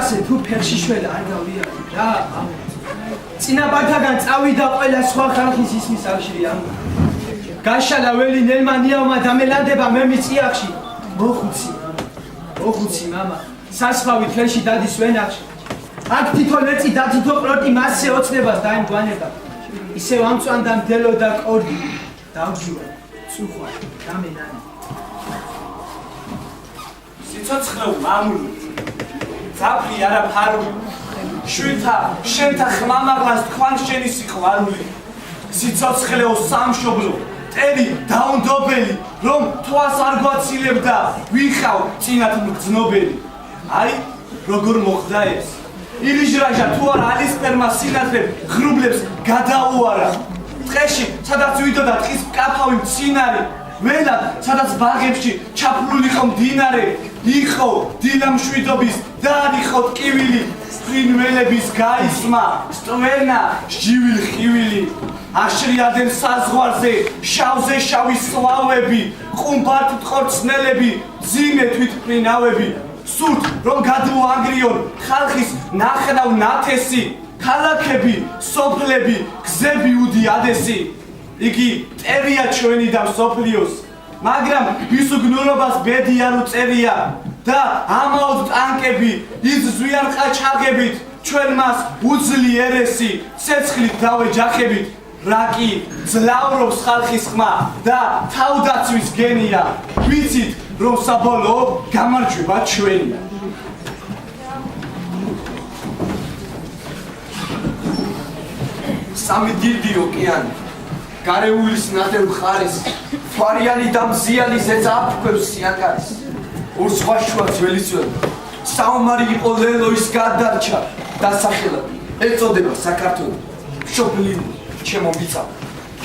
ასე თუ ფეხში შველა არ გავიარე რა წინაპართან წავიდა ყველა სხვა ხალხის ისმის აღშია გაშალა ველი ნელმა ნიავმა დამელანდება მე მიწიახში მოხუცი მამა სასხავი ხელში დადის ვენახში აქ თითო ლეწი და თითო ყლორტი მასზე ოცნებას დაემგვანება ისევ ამწვანდა მდელო და კორდი დავჯუა წუხვა დამენანი სიცოცხლე მამული ძაფრი არა ფარული შვილთა შენთა ხმამაღლას თქვან შენი სიყვარული სიცოცხლეო სამშობლო ტერი დაუნდობელი რომ თვას არ გვაცილებდა ვიხავ წინათ მგრძნობელი აი როგორ მოხდა ეს ირიჟრაჟა თუ არ ალისპერმა სინათლე ღრუბლებს გადაუარა ტყეში სადაც ვიდოდა ტყის კაფავი მცინარე ველად სადაც ბაღებში ჩაფლულიყო მდინარე იყო დილა მშვიდობის და არ იყო ტკივილი ფრინველების გაისმა სტვენა ჟივილ ხივილი აშრიადენ საზღვარზე შავზე შავი სლავები ყუმბათ ტყორცნელები ძიმე თვითმფრინავები სურთ რომ გადმოანგრიონ ხალხის ნახნავ ნათესი ქალაქები სოფლები გზები უდიადესი იგი ტერია ჩვენი და მსოფლიოს მაგრამ ვის უგნურობას ბედი არ უწერია და ამაოდ ტანკები იზვიან ყაჩაღებით ჩვენ მას უძლიერესი ცეცხლით დავეჯახებით რაკი ძლავრობს ხალხის ხმა და თავდაცვის გენია ვიცით რომ საბოლოო გამარჯვება ჩვენია სამი დიდი ოკეანი გარეულის ნადევ ხარის ფარიანი და მზიანი ზეწა აფქვევს სიანგარის ორ სხვა შუა ძველისველი საომარი იყო ლელოის გადარჩა დასახელად ეწოდება საქართველო მშობლიური ჩემო მიწა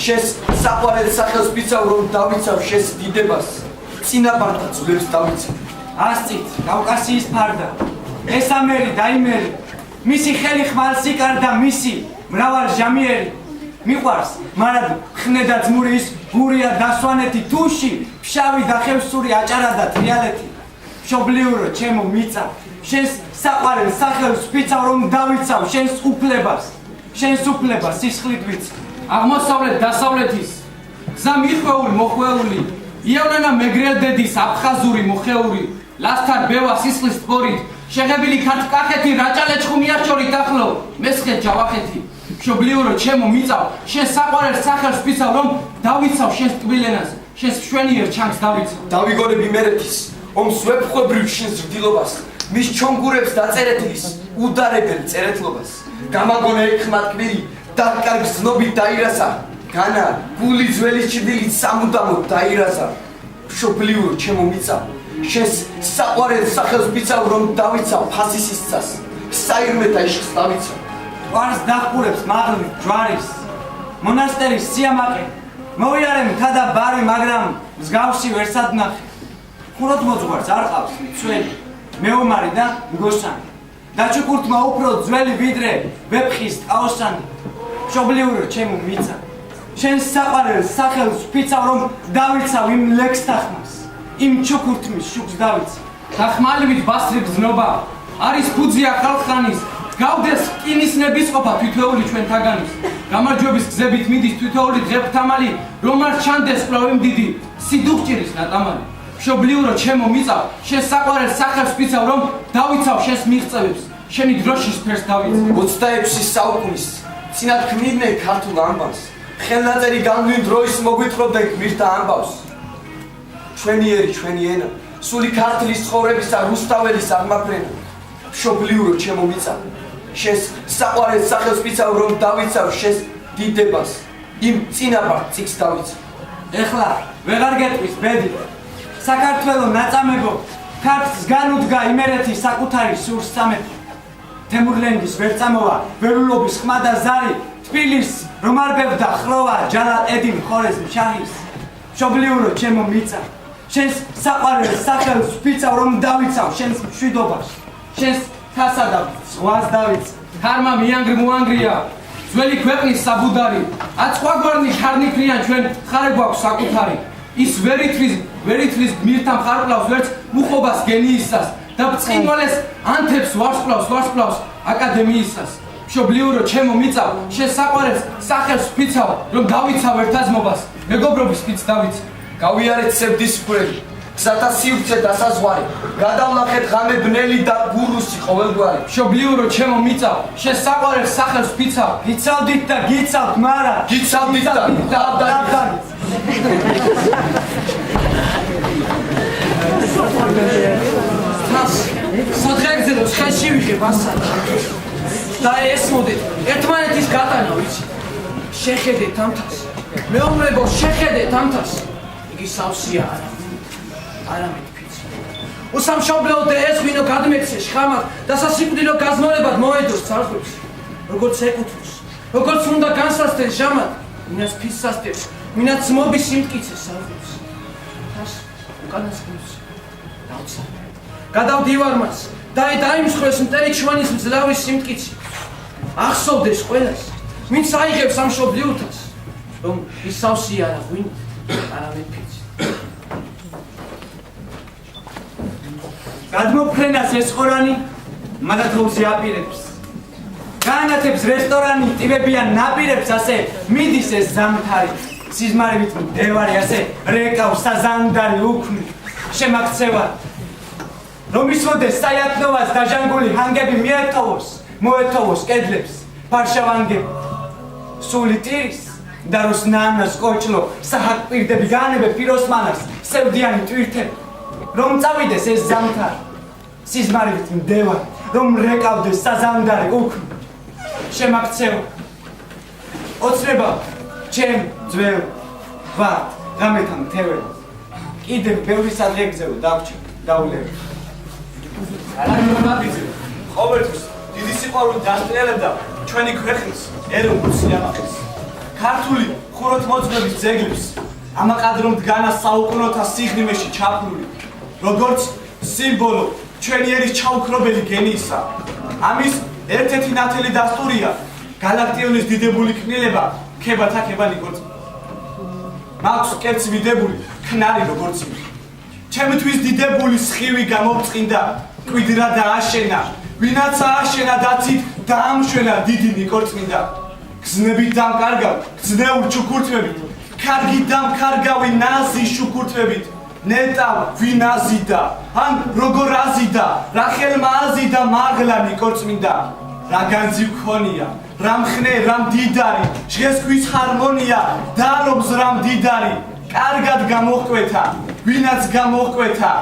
შენს საყვარელ სახელს ვიცავ რომ დავიცავ შენს დიდებას წინაპართა ძვლებს დავიცავ ასწით კავკასიის ფარდა ესამერი დაიმერი მისი ხელი ხმალს იკარდა მისი მრავალ ჟამიერი მიყვარს მარად ხნედა ძმურის გურია დასვანეთი თუში ფშავი და ხევსური აჭარა და თრიალეთი მშობლიურო ჩემო მიწა შენს საყვარელ სახელს ვიცავ რომ დავიცავ შენს უფლებას სისხლით ვიცი აღმოსავლეთ დასავლეთის გზა მიხვეული მოხვეული იავნანა მეგრელდედის აფხაზური მოხეული ლასთან ბევა სისხლის თბორით შეღებილი ქართკახეთი რაჭალეჩხუმია შორით ახლო მესხე ჯავახეთი მშობლიურო ჩემო მიწავ შენს საყვარელ სახელს ვიცავ რომ დავიცავ შენს ტკბილენას შენს მშვენიერ ჩანგს დავიცავ დავიგონებ იმერეთის ომს ვეფხვებრივ შენს რძდილობას მის ჩონგურებს დაწერეთლის უდარებელ წერეთლობას გამაგონა ეკხმა ტკბილი დაკარგ ზნობით დაირასა განა გული ძველის ჭდილით სამუდამოდ დაირასა მშობლიურო ჩემო მიწავ შენს საყვარელ სახელს ვიცავ რომ დავიცავ ფასისისცას საირმეთა იშხს დავიცავ ვარს დახურებს მაღლით ჯვარის მონასტერის სიამაყე მოვიარე მთა და ბარი მაგრამ მსგავსი ვერსად ნახე ხუროდ მოძღვარს არ ყავს მცველი მეომარი და მგოსანი დაჩუქურთმა უფრო ძველი ვიდრე ვეფხის ტყაოსანი მშობლიურო ჩემო მიწა შენს საყვარელ სახელს ვფიცავ რომ დავიცავ იმ ლექსთა ხმას იმ ჩუქურთმის შუქს დავიცავ დახმალივით ბასრი გზნობა არის ფუძია ხალხანის გავდეს რკინის ნებისყოფა თითოეული ჩვენთაგანის გამარჯვების გზებით მიდის თითოეული დღეფთამალი რომ არ ჩანდეს კვლავ დიდი სიდუხჭირის ნატამალი მშობლიურო ჩემო მიწა შენს საყვარელ სახელს ვფიცავ რომ დავიცავ შენს მიღწევებს შენი დროშის ფერს დავიცავ 26 საუკუნის წინათ ქმნიდნენ ქართულ ამბავს ხელნაწერი განვლინ დროის მოგვითხრობდა გმირთა ამბავს ჩვენი ენა სული ქართლის ცხოვრებისა რუსთაველის აღმაფრენა მშობლიურო ჩემო მიწა შენს საყვარელ სახელს ვფიცავ რომ დავიცავ შენს დიდებას იმ წინაპარ წიგს დავიცავ ეხლა ვეღარ გეტყვის ბედი საქართველო ნაწამებო ქართლს განუდგა იმერეთის საკუთარი სურს სამეფო თემურლენგის ვერ წამოვა ვერულობის ხმა და ზარი თბილის რომ არ ბევდა ხროვა ჯალალ-ედინ ხორეზმ შაჰის მშობლიურო ჩემო მიწა შენს საყვარელ სახელს ვფიცავ რომ დავიცავ შენს მშვიდობას შენს თასა და ზღვას დავიცავ ქარმა მიანგრ მოანგრია ძველი ქვეყნის საბუდარი აწყვაგვარნი ხარნიქრიან ჩვენ ხარე გვაქვს საკუთარი ის ვერ ითვლის გმირთა მხარყლავს ვერც მუხობას გენიისას და ბრწყინვალეს ანთებს ვარსკვლავს აკადემიისას. მშობლიურო ჩემო მიწავ, შენ საყვარელს სახელს ვფიცავ, რომ დავიცავ ერთაზმობას, მეგობრობის ფიც დავიცავ. გავიარეთ სევდის ფვრები, გზათა სივრცე დასაზღვარი, გადავლახეთ ღამე ბნელი და ბურუსი ყოველგვარი. მშობლიურო ჩემო მიწავ, შენ საყვარელს სახელს ვფიცავ, გიცავდით და გიცავთ, მარა გიცავდით და დავდანით. სადღეგზე რომ ხელში ვიღებ ასად და ესმოდეთ ერთმანეთის გატანა ვიცი შეხედეთ ამთას მეომრებო შეხედეთ ამთას იგი სავსეა არამედ ფიცი უსამშობლო და ეს ვინო გადმეცე შხამად და სასიკვდილო გაზმოლებად მოედოს ცალხვებს როგორც ეკუთვნის როგორც უნდა განსასწრეს ჟამად ვინაც ფის სასწრებს ვინაც მობის სიმტკიცეს ცალხვებს თას უკანასკნელს დავცა გადავდივარ მას დაიმსხვრეს მტერი ჩვენის მძლავრის სიმტკიცი ახსოვდეს ყველას ვინც აიღებს ამ მშობლიურთას რომ ის სავსეა არა ღვინით არამედ ფიცი გადმოფრენას ეს ყორანი მადათხოვს აპირებს განათებს რესტორანი ტივებიან ნაპირებს ასე მიდის ეს ზამთარი სიზმარებით მდევარი ასე რეკავს საზანდარი უქმნი შემაქცევა რომ ისმოდეს საიათნოვას დაჟანგული ჰანგები მოეთოვოს კედლებს ფარშავანგები სული ტირის და როს ნანას კოჭლო საჰაკპირდები განებებ პიროსმანას სევდიანი ტვირთები რომ წავიდეს ეს ზამთარი სიზმარებით მდევარი რომ რეკავდეს საზანდარი უქმნი შემაქცევა ოცნება ჩემ ძველ ვარ გამეთა მთეველი კიდევ ბევრი სადღეგზეო დავჭი დაულევი ყოველთვის დიდი სიყვარული დასწრებდა ჩვენი ქვეყნის ეროვნულ სიამაყეს. ქართული ხუროთმოძღვრების ძეგლებს ამაყადრო მდგანა საუკუნოთა სიღრმეში ჩაფლული, როგორც სიმბოლო ჩვენი ერის ჩაუქრობელი გენიისა. ამის ერთ-ერთი ნათელი დასტურია გალაქტიონის დიდებული კნილება ქებათა ნიკორწი. მაქვს კერძი მიდებული ქნარი როგორც მე. ჩემთვის დიდებული სხივი გამოვწყინდა კვიდრა დააშენა ვინაც ააშენა დაცით დაამშვენა დიდი ნიკორწმინდა გზნებით დამკარგავ გზნეულ ჩუქურთმებით კარგი დამკარგავი ნაზი შუქურთმებით ნეტავ ვინ აზიდა ან როგორ აზიდა რა ხელმა აზიდა მაღლა ნიკორწმინდა რა განძი გქონია რა მხნე რა მდიდარი ჟღეს ქვის ჰარმონია დარობს რა მდიდარი კარგად გამოჰკვეთა ვინაც გამოჰკვეთა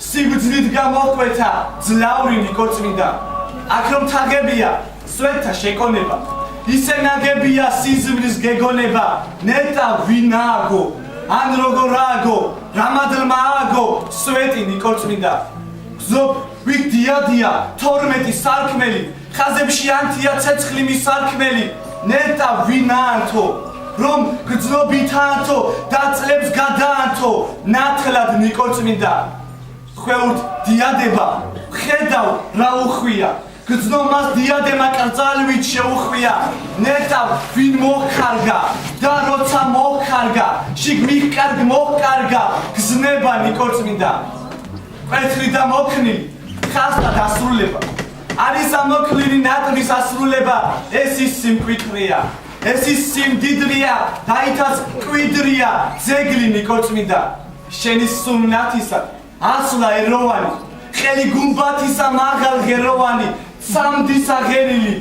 სიგრძნით გამოჰკვეთა ძლავრი ნიკორწმინდა აქ რომ თაღებია სვეტთა შეკონება ისე ნაგებია სიზმრის გეგონება ნეტა ვინ ააგო ან როგორ ააგო რამადლმა ააგო სვეტი ნიკორწმინდა გზობ ვით დიადია 12 სარკმელი ხაზებში ანთია ცეცხლი მისარკმელი ნეტა ვინ აანთო რომ გრძნობითაანთო და წლებს გადაანთო ნათლად ნიკორწმინდა ხვეურთ დიადება ხედავ რა უხვია გრძნომას დიადემა კრძალვით შეუხვია ნეტავ ვინ მოხარგა და როცა მოხარგა შიგ კარგ მოხარგა გზნება ნიკორწმინდა ყვეთრი და მოქნილი ხასთა დასრულება არის ამოკლინი ნატრის ასრულება ეს ის სიმკვიდრია ეს ის სიმდიდრია დაითაც კვიდრია ძეგლი ნიკორწმინდა შენი სუნათისა ასლა ეროვანი ხელი გუმბათისა მაღალ ღეროვანი სამდისა ღერილი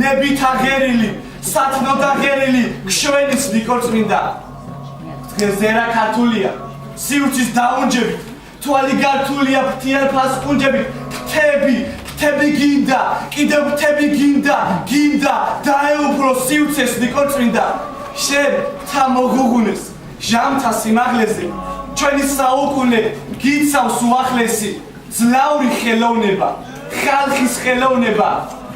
ნებით აღერილი სათნოთა ღერილი შვენის ნიკორწმინდა ზერა ქართულია სივრცის დაუნჯებით თვალი გართულია ფთიან ფასკუნჯებით მთები გინდა კიდევ მთები გინდა დაეუფრო სივრცეს ნიკორწმინდა შენ თა მოგუღუნეს ჟამთა სიმაღლეზე ჩვენი საუკუნე გიცავს უახლესი ძლავრი ხელოვნება ხალხის ხელოვნება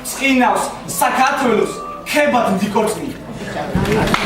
წინავს საქართველოს ქებად ნიკორწმინდა